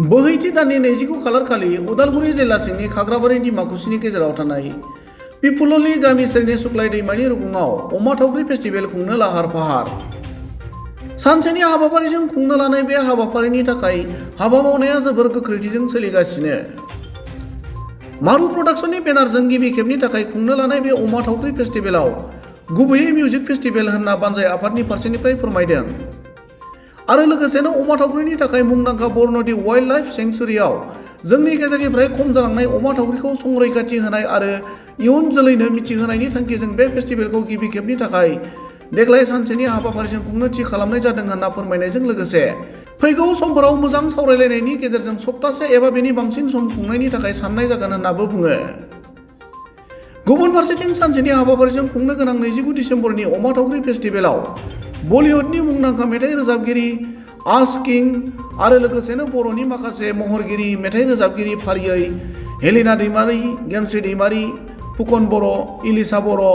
बोहैथि दाननि 29 खालार खालि उदालगुरि जिल्ला सिंनि खाग्राबारि दिमाकुसिनि गेजेराव थानाय पिपुललि गामि सेरनि सुक्लाय दैमानि रुगुङाव अमा थावख्रि फेस्टिभेल खुंनो लाहार फाहार। सानसेनि हाबाफारिजों खुंनो लानाय बे हाबाफारिनि थाखाय हाबा मावनाया जोबोर गोख्रैथिजों सोलिगासिनो। मारु प्रडाक्शननि बेनारजों गिबि खेबनि थाखाय खुंनो लानाय बे अमा थावख्रि फेस्टिभेलाव गुबैयै मिउजिक फेस्टिभेल होनना बानजाय आफादनि फारसेनिफ्राय फोरमायदों। आरो लोगोसेनो अमा थावख्रिनि थाखाय मुंदांखा बरनदि वाइल्ड लाइफ सेंक्सुरियाव जोंनि गेजेरनिफ्राय खम जालांनाय अमा थावख्रिखौ संरैखाथि होनाय आरो इयुन जोलैनो मिथिहोनायनि थांखिजों बे फेस्टिभेलखौ गिबि खेबनि थाखाय देग्लाय सानसेनि हाबाफारिजों खुंनो थि खालामनाय जादों होनना फोरमायनायजों लोगोसे फैगौ समफोराव मोजां सावरायलायनायनि गेजेरजों सप्तासे एबा बेनि बांसिन सम खुंनायनि थाखाय साननाय जागोन होननाबो बुङो। गुबुन फारसेथिं सानसेनि हाबाफारिजों खुंनो गोनां 29 दिसेम्बरनि अमा थावख्रि फेस्टिभेलाव बलिउडनि मुंदांखा मेथाइ रोजाबगिरि आस किं आरो लोगोसेनो बर'नि माखासे महरगिरि मेथाइ रोजाबगिरि फारियै हेलिना दैमारि, गेमस्रि दैमारि, फुकन बर', इलिसा बर',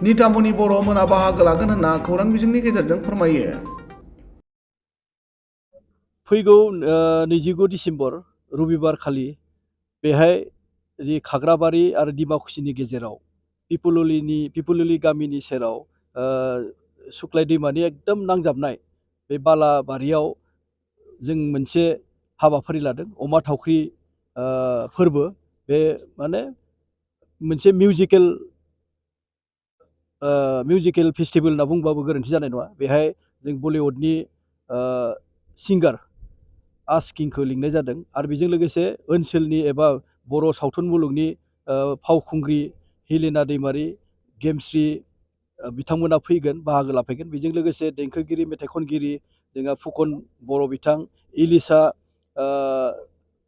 नितामनि बर' मोना बाहागो लागोन होनना खौरां बिजोंनि गेजेरजों फोरमायो। फैगौ 29 दिसेम्बर रबिबार खालि बेहाय जि खाग्राबारि आरो दिमाकुसिनि गेजेराव पिपुललि गामिनि सेराव सुक्लाय दैमानि एकदम नांजाबनाय बे बालाबारियाव जों मोनसे हाबाफारि लादों अमा थावख्रि फोरबो। बे माने मोनसे मिउजिकेल फेस्टिभेल होनना बुंबाबो गोरोन्थि जानाय नङा। बेहाय जों बलिउडनि सिंगार आस किंखौ लिंनाय जादों आरो बेजों लोगोसे ओनसोलनि एबा बर' सावथुन मुलुगनि फावखुंग्रि हेलिना दैमारि, गेमस्रि बिथांमोना फैगोन, बाहागो लाफैगोन। बेजों लोगोसे देंखोगिरि मेथाइ खनगिरि जोंहा फुकन बर' बिथां, इलिसा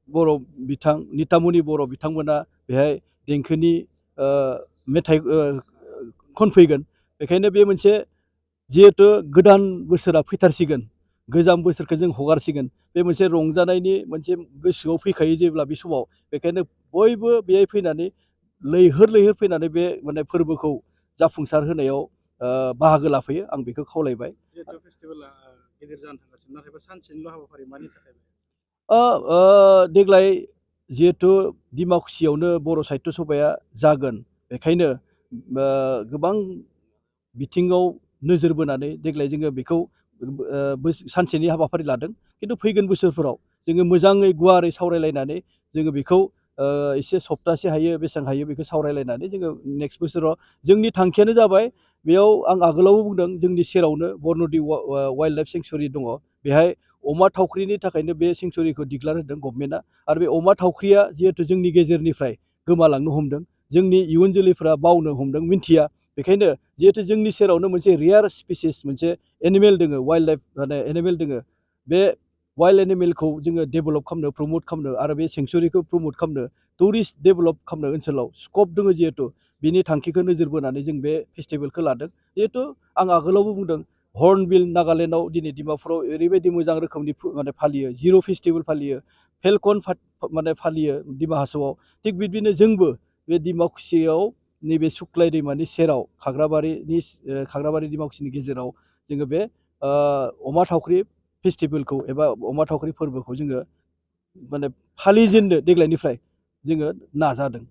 बर' बिथां, नितामनि बर' बिथांमोना बेहाय देंखोनि मेथाइ खनफैगोन। बेखायनो बे मोनसे जिहेथु गोदान बोसोरा फैथारसिगोन, गोजाम बोसोरखौ जों हगारसिगोन, बे मोनसे रंजानायनि मोनसे गोसोआव फैखायो जेब्ला बे समाव। बेखायनो बयबो बेहाय फैनानै लैहोर फैनानै बे माने फोरबोखौ जाफुंसार होनायाव बाहागो लाफैयो। आं बेखौ खावलायबाय। जिहेतु फेस्टिभेला गेदेर जानो थांगासिनो, नाथायबा सानसेनिल' हाबाफारि मानि थाखाय? देग्लाय जिहेथु दिमाकुसियावनो बर' साहित्य सभाया जागोन, बेखायनो गोबां बिथिङाव नोजोर बोनानै देग्लाय जोङो बेखौ सानसेनि हाबाफारि लादों। खिन्थु फैगोन बोसोरफोराव जोङो मोजाङै गुवारै सावरायलायनानै जोङो बेखौ एसे सप्तासे हायो बेसेबां हायो बेखौ सावरायलायनानै जोङो नेक्स्ट बोसोराव जोंनि थांखियानो जाबाय। बेयाव आं आगोलावबो बुंदों जोंनि सेरावनो बरनदि वाइल्ड लाइफ सेंक्सुरि दङ। बेहाय अमा थावख्रिनि थाखायनो बे सेंक्सुरिखौ डिक्लेयार होदों गभर्नमेन्टआ। आरो बे अमा थावख्रिया जिहेथु जोंनि गेजेरनिफ्राय गोमालांनो हमदों, जोंनि इयुन जोलैफ्रा बावनो हमदों, मिन्थिया। बेखायनो जिहेतु जोंनि सेरावनो मोनसे रेयार स्पिसिस मोनसे एनिमेल दोङो, वाइल्ड लाइफ माने एनिमेल दोङो, बे वाइल्ड एनिमेलखौ जोङो डेभेलप खालामनो, प्रमोट खालामनो आरो बे सेंक्सुरिखौ प्रमोट खालामनो, टुरिस्ट डेभेलप खालामनो ओनसोलाव स्कप दोङो। जिहेतु बिनि थांखिखौ नोजोर बोनानै जों बे फेस्टिभेलखौ लादों। जिहेतु आं आगोलावबो बुंदों हर्नबिल नागालेण्डआव दिनै डिमापुराव ओरैबायदि मोजां रोखोमनि माने फालियो, जिर' फेस्टिभेल फालियो, फेलकन माने फालियो डिमा हासावआव। थिग बिदिनो जोंबो बे दिमाकुसियाव नैबे सुक्लाय दैमानि सेराव खाग्राबारि दिमाकुसिनि गेजेराव जोङो बे अमा थावख्रि फेस्टिभेलखौ एबा अमा थावख्रि फोरबोखौ जोङो माने फालिजेननो देग्लायनिफ्राय जोङो नाजादों।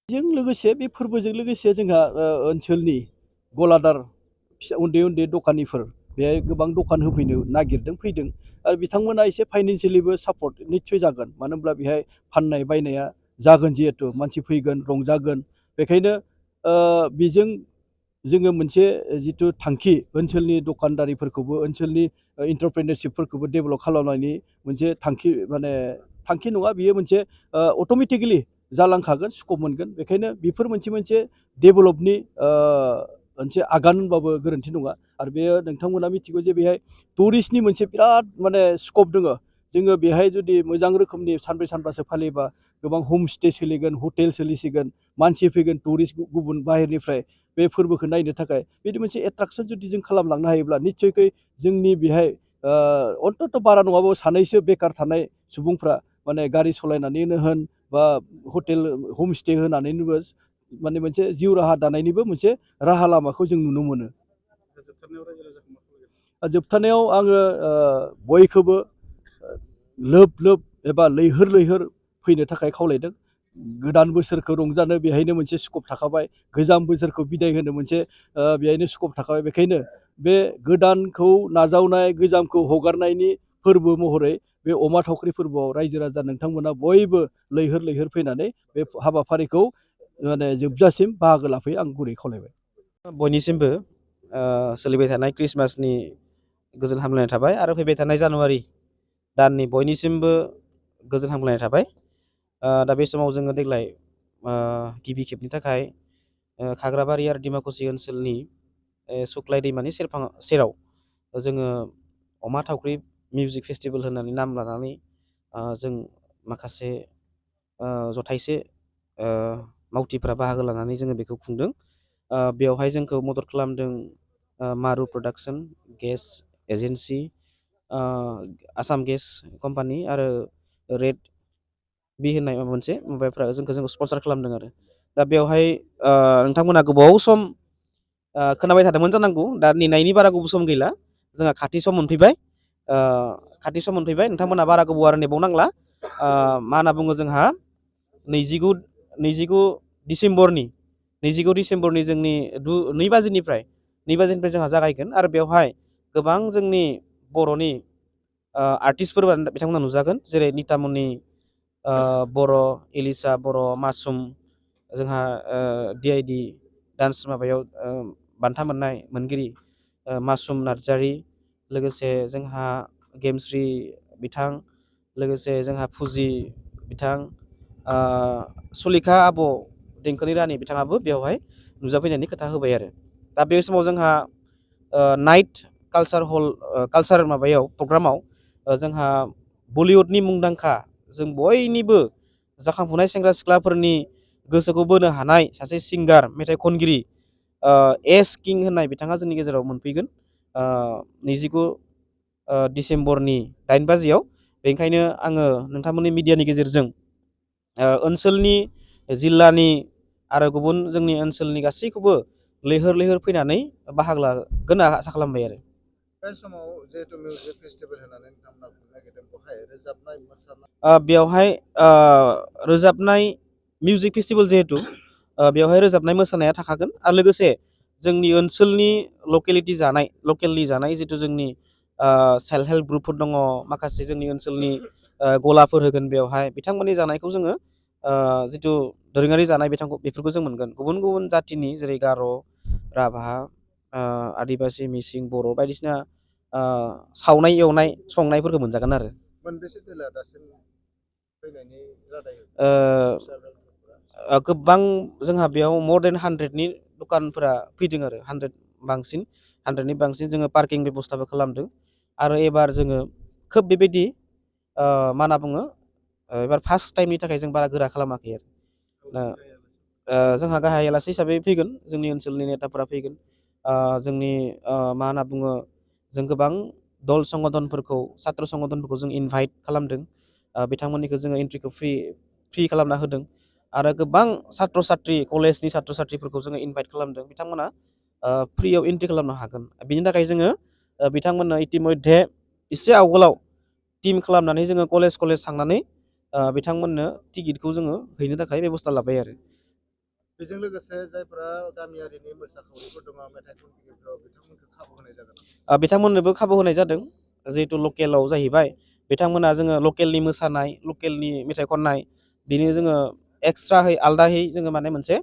बेजों लोगोसे बे फोरबोजों लोगोसे जोंहा ओनसोलनि गलादार उन्दै दखानिफोर बेहाय गोबां दखान होफैनो नागिरदों, फैदों। आरो बिथांमोना एसे फाइनेन्सियेलिबो सापर्ट निस्सय जागोन, मानो होनब्ला बेहाय फाननाय बायनाया जागोन, जिहेथु मानसि फैगोन, रंजागोन। बेखायनो बेजों जोङो मोनसे जिथु थांखि ओनसोलनि दखानदारिफोरखौबो, ओनसोलनि एन्टारप्रेनियरशिपफोरखौबो डेभेलप खालामनायनि मोनसे थांखि, माने थांखि नङा बियो, मोनसे अट'मेटिकेलि जालांखागोन, स्कप मोनगोन। बेखायनो बेफोर मोनसे डेभेलपनि मोनसे आगान होनबाबो गोरोन्थि नङा। आरो बेयो नोंथांमोना मिथिगौ जे बेहाय टुरिस्टनि मोनसे बिराद माने स्कप दङ। जोङो बेहाय जुदि मोजां रोखोमनि सानब्रै सानबासो फालियोबा गोबां हमस्टे सोलिगोन, हटेल सोलिसिगोन, मानसि फैगोन टुरिस्ट गुबुन बाहेरनिफ्राय बे फोरबोखौ नायनो थाखाय। बिदि मोनसे एट्राक्सन जुदि जों खालामलांनो हायोब्ला निस्सयकै जोंनि बेहाय अन्तत' बारा नङाबाबो सानैसो बेकार थानाय सुबुंफ्रा माने गारि सालायनानैनो होन बा हटेल हमस्टे होनानैनोबो माने मोनसे जिउ राहा दानायनिबो मोनसे राहा लामाखौ जों नुनो मोनो। जोबथारनायाव आङो बयखौबो लोब लोब एबा लैहोर लैहोर फैनो थाखाय खावलायदों। गोदान बोसोरखौ रंजानो बेहायनो मोनसे स्कप थाखाबाय, गोजाम बोसोरखौ बिदाय होनो मोनसे बेहायनो स्कप थाखाबाय। बेखायनो बे गोदानखौ नाजावनाय, गोजामखौ हगारनायनि फोरबो महरै बे अमा थावख्रि फोरबोआव रायजो राजा नोंथांमोना बयबो लैहोर लैहोर फैनानै बे हाबाफारिखौ माने जोबजासिम बाहागो लाफैयो, आं गुरै खावलायबाय। बयनिसिमबो सोलिबाय थानाय क्रिसमासनि गोजोन हामलायनाय थाबाय आरो फैबाय थानाय जानुवारि दाननि बयनिसिमबो गोजोन हामलायनाय थाबाय। दा बे समाव जोङो देग्लाय गिबि खेबनि थाखाय खाग्राबारि आरो डिमाकुसि ओनसोलनि सुक्लाय दैमानि सेराव जोङो अमा थावख्रि मिउजिक फेस्टिभेल होननानै नाम लानानै जों माखासे जथायसे मावथिफ्रा बाहागो लानानै जोङो बेखौ खुंदों। बेवहाय जोंखौ मदद खालामदों मारु production, gas agency, Assam gas company आरो रेड बि होननाय माबा मोनसे माबाफ्रा जोंखौ स्पन्सार खालामदों आरो। दा बेवहाय नोंथांमोना गोबाव सम खोनाबाय थादोंमोन जानांगौ। दा नेनायनि बारा गोबाव सम गैला, जोंहा खाथि सम मोनफैबाय। नोंथांमोना बारा गोबाव आरो नेबावनांला। मा होनना बुङो, जोंहा 29 डिसेम्बरनि जोंनि 2 बाजिनिफ्राय जोंहा जागायगोन आरो बेवहाय गोबां जोंनि बर'नि आर्टिस्टफोर बिथांमोना नुजागोन, जेरै नितामनि बर', एलिसा बर', मासुम, जोंहा DID डान्स माबायाव बान्था मोननाय मोनगिरि मासुम नार्जारि, लोगोसे जोंहा गेमस्रि बिथां, लोगोसे जोंहा फुजि बिथां, सुलेखा आब' देंखोनि रानि बिथाङाबो बेवहाय नुजाफैनायनि खोथा होबाय आरो। दा बे समाव जोंहा नाइट कालचार माबायाव प्रग्रामाव जोंहा बलिउडनि मुंदांखा, जों बयनिबो जाखांफुनाय सेंग्रा सिख्लाफोरनि गोसोखौ बोनो हानाय सासे सिंगार, मेथाइ खनगिरि एस किं होननाय बिथाङा जोंनि गेजेराव मोनफैगोन 29 डिसेम्बरनि 8 बाजियाव। बेनिखायनो आङो नोंथांमोननि मिडियानि गेजेरजों ओनसोलनि, जिल्लानि आरो गुबुन जोंनि ओनसोलनि गासैखौबो लैहोर लैहोर फैनानै बाहागो लागोन आसा खालामबाय आरो। बे समाव जिहेतु मिउजिक फेस्टिभेल होनानै नोंथांमोना खुंनो नागिरदों, बेवहाय रोजाबनाय मोसानाय बेवहाय रोजाबनाय मिउजिक फेस्टिभेल जिहेतु बेवहाय रोजाबनाय मोसानाया थाखागोन आरो लोगोसे जोंनि ओनसोलनि लकेलनि जानाय जितु जोंनि सेल्फ हेल्प ग्रुपफोर दङ, माखासे जोंनि ओनसोलनि गलाफोर होगोन बेवहाय बिथांमोननि जानायखौ जोङो जितु दोरोङारि जानाय बेफोरखौ जों मोनगोन। गुबुन गुबुन जाथिनि जेरै गार', राभा, आदिबासि, मिसिं, बर' बायदिसिना सावनाय एवनाय संनायफोरखौ मोनजागोन आरो। मोनबेसे दोला दासिम फैनायनि रादाय? गोबां जोंहा बेयाव more than 100नि दखानफोरा फैदों आरो, 100नि बांसिन जोङो पार्किं बेबस्थाबो खालामदों। आरो एबार जोङो खोब बेबायदि मा होनना बुङो, एबार फार्स्ट टाइमनि थाखाय जों बारा गोरा खालामाखै आरो। जोंहा गाहाय आलासि हिसाबै फैगोन, जोंनि ओनसोलनि नेताफोरा फैगोन। जोंनि मा होनना बुङो, जों गोबां दल संगठनफोरखौ, सात्र संगठनफोरखौ जों इनभाइट खालामदों। बिथांमोननिखौ जोङो एन्ट्रिखौ फ्रि खालामना होदों आरो गोबां कलेजनि सात्र साथ्रिफोरखौ जोङो इनभाइट खालामदों। बिथांमोना फ्रियाव एन्ट्रि खालामनो हागोन। बिनि थाखाय जोङो बिथांमोननो इतिमध्ये एसे आवगोलाव टिम खालामनानै जोङो कलेज थांनानै बिथांमोननो टिकेटखौ जोङो हैनो थाखाय बेबस्था लाबाय आरो। बेजों लोगोसे जायफोरा गामियारिनि मोसाखावरिफोर दङ, मेथाइ खनगिरिफोर, बिथांमोनखौ खाबु होनाय जागोन। बिथांमोननोबो खाबु होनाय जादों, जिहेतु लकेलाव जाहैबाय बिथांमोना जोङो लकेलनि मोसानाय, लकेलनि मेथाइ खननाय, बिनि जोङो एक्सट्राहै आलदायै जोङो माने मोनसे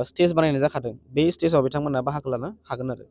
स्टेज बानायनाय जाखादों। बे स्टेजाव बिथांमोना बाहागो लानो हागोन आरो।